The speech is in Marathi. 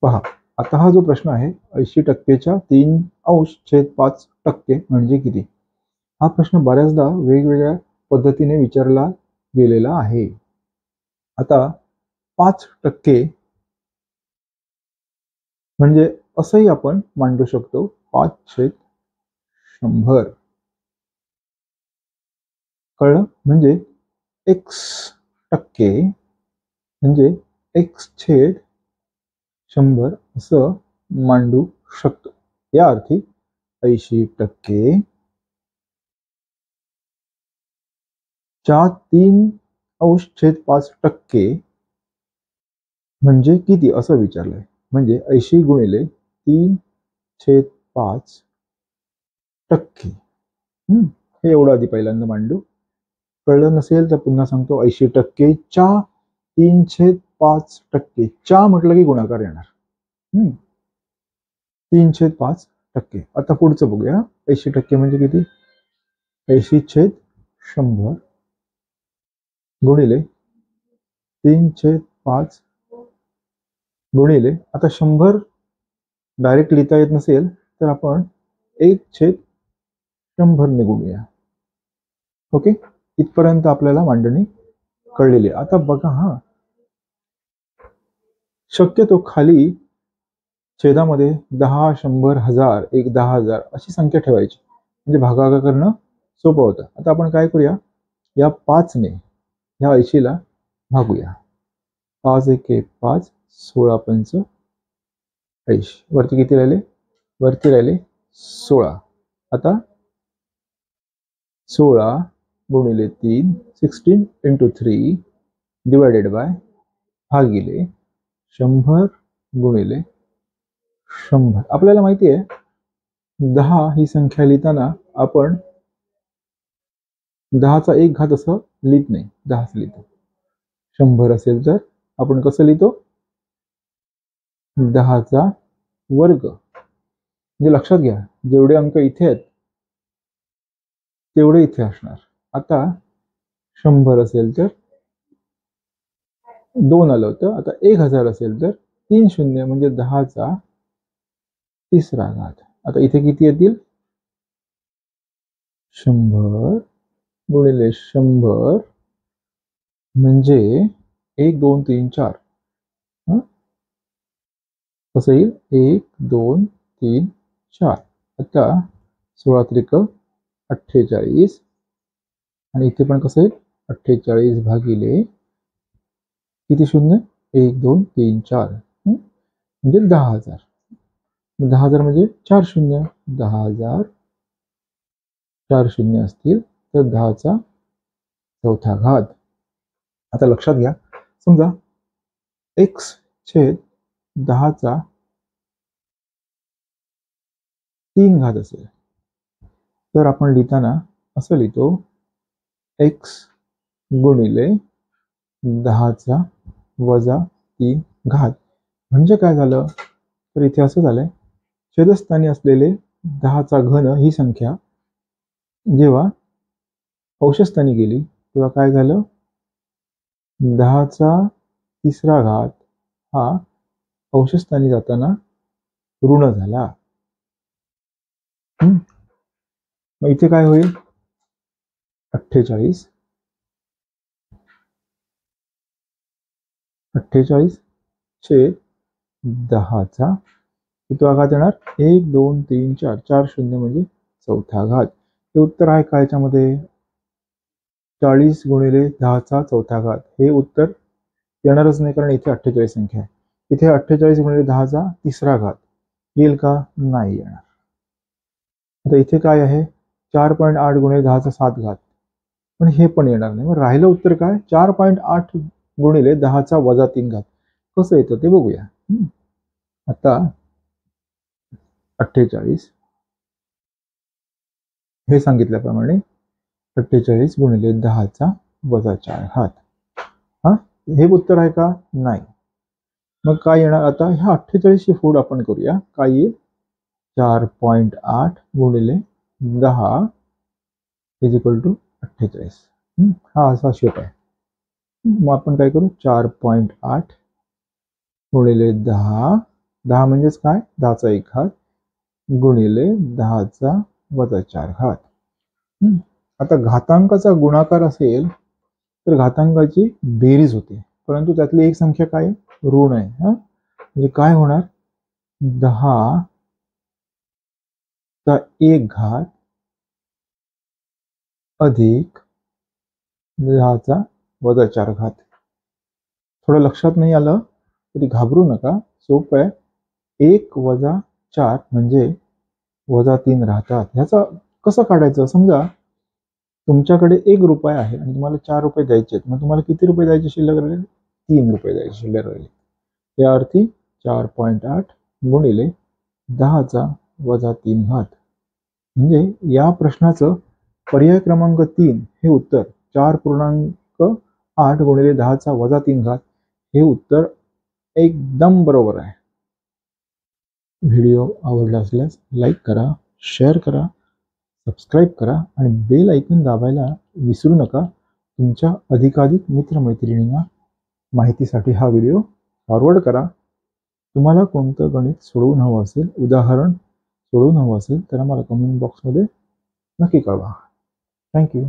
पहा, आता हा जो प्रश्न आहे 80%च्या 3/5% म्हणजे किती, हा प्रश्न बऱ्याचदा वेगवेगळ्या पद्धतीने विचारला गेलेला आहे. आता 5% म्हणजे असंही आपण मांडू शकतो, 5/100. कळलं? म्हणजे x% म्हणजे x/100 असं मांडू शकतो. या अर्थी 80% च्या 3/5% म्हणजे किती असं विचारलंय. म्हणजे 80 गुणिले 3/5%. हे एवढं आधी पहिल्यांदा मांडू. कळलं नसेल तर पुन्हा सांगतो, 80% च्या 3/5%. च्या म्हटलं की गुणाकार येणार. 3/5%. आता पुढचं बघूया. 80% म्हणजे किती, 80/100 गुणिले 3/5 गुणिले, आता 100 डायरेक्ट लिहिता येत नसेल तर आपण 1/100 ने गुणूया. ओके, इथपर्यंत आपल्याला मांडणी कळलेली. आता बघा हा, शक्यतो खाली छेदामध्ये 10, 100, 1000, 10,000 अशी संख्या ठेवायची, म्हणजे भागाकार करणं सोपं होतं. आता आपण काय करूया, या 5 ने ह्या 80ला भागूया. 5 एके 5, 16 पंच 80. वरती किती राहिले, वरती राहिले 16. आता 16 गुणिले 3, 16 इंटू 3 डिवायडेड बाय भागिले 100 गुणिले 100. आपल्याला माहिती आहे 10 ही संख्या लिहिताना आपण 10चा 1 घात असं लिहित नाही, 10च लिहितो. 100 असेल तर आपण कसं लिहितो, 10चा वर्ग. म्हणजे लक्षात घ्या, जेवढे अंक इथे आहेत तेवढे इथे असणार. आता 100 असेल तर 2 आलं होतं. आता 1000 असेल तर 3 शून्य म्हणजे 10चा 3रा घात. आता इथे किती येतील, 100 गुणिले 100 म्हणजे 1, 2, 3, 4. कसं येईल, 1, 2, 3, 4. आता 16 त्रिक 48 आणि इथे पण कसं येईल, 48 भागिले किती शून्य, 1, 2, 3, 4 म्हणजे 10,000. 10,000 म्हणजे 4 शून्य, 10,000 4 शून्य असतील तर 10चा 4था घात. आता लक्षात घ्या, समजा x/10चा 3 घात असेल तर आपण लिहिताना असं लिहितो, x गुणिले 10चा वजा 3 घात. म्हणजे काय झालं, तर इथे असं झालंय, छेदस्थानी असलेले 10चा घन ही संख्या जेव्हा अंशस्थानी गेली तेव्हा काय झालं, 10चा 3रा घात हा अंशस्थानी जाताना ऋण झाला. मग इथे काय होईल, 48 छेद 10चा कितवा घात येणार, 1, 2, 3, 4, 4 शून्य म्हणजे 4था घात. हे उत्तर आहे का याच्यामध्ये, 40 गुणिले 10चा 4था घात. हे उत्तर येणारच नाही, कारण इथे 48 संख्या आहे. इथे 48 गुणिले 10चा 3रा घात येईल का, नाही येणार. आता इथे काय आहे, 4.8 गुणिले 10चा 7 घात, पण हे पण येणार नाही. मग राहिलं उत्तर काय, 4.8 गुणिले 10चा वजा 3 घात. कसं येतं ते बघूया. आता 48 हे सांगितल्याप्रमाणे 48 गुणिले 10चा वजा 4 घात. हे उत्तर आहे का, नाही. मग काय येणार, आता ह्या 48ची फोड आपण करूया. काय येईल, 4.8 गुणिले 10 इज इक्वल टू 48. हा असा शेप आहे. मग आपण काय करू, 4.8 गुणिले 10 10 म्हणजेच काय, 10चा 1 घात गुणिले 10चा वजा 4 घात. आता घातांकाचा गुणाकार असेल तर घातांकाची बेरीज होते, परंतु त्यातली एक संख्या काय ऋण आहे. म्हणजे काय होणार, 10चा 1 घात अधिक 10चा वजा 4 घात. थोडं लक्षात नाही आलं तरी घाबरू नका, सोपं आहे. 1 वजा 4 म्हणजे वजा 3 राहतात. ह्याचा कसं काढायचं, समजा तुमच्याकडे 1 रुपया आहे आणि तुम्हाला 4 रुपये द्यायचे आहेत, मग तुम्हाला किती रुपये द्यायचे शिल्लक राहिले, 3 रुपये द्यायचे शिल्लक राहिले. या अर्थी 4.8 गुणिले 10चा वजा 3 घात. म्हणजे या प्रश्नाचं पर्याय क्रमांक 3 हे उत्तर 4.8 गुणिले 10चा वजा 3 घात हे उत्तर एकदम बरोबर आहे. व्हिडिओ आवडला असल्यास लाईक करा, शेअर करा, सबस्क्राईब करा आणि बेल आयकॉन दाबायला विसरू नका. तुमच्या अधिकाधिक मित्रमैत्रिणींना माहितीसाठी हा व्हिडिओ फॉरवर्ड करा. तुम्हाला कोणतं गणित सोडवून हवं असेल, उदाहरण सोडवून हवं असेल तर आम्हाला कमेंट बॉक्समध्ये नक्की कळवा. थँक्यू.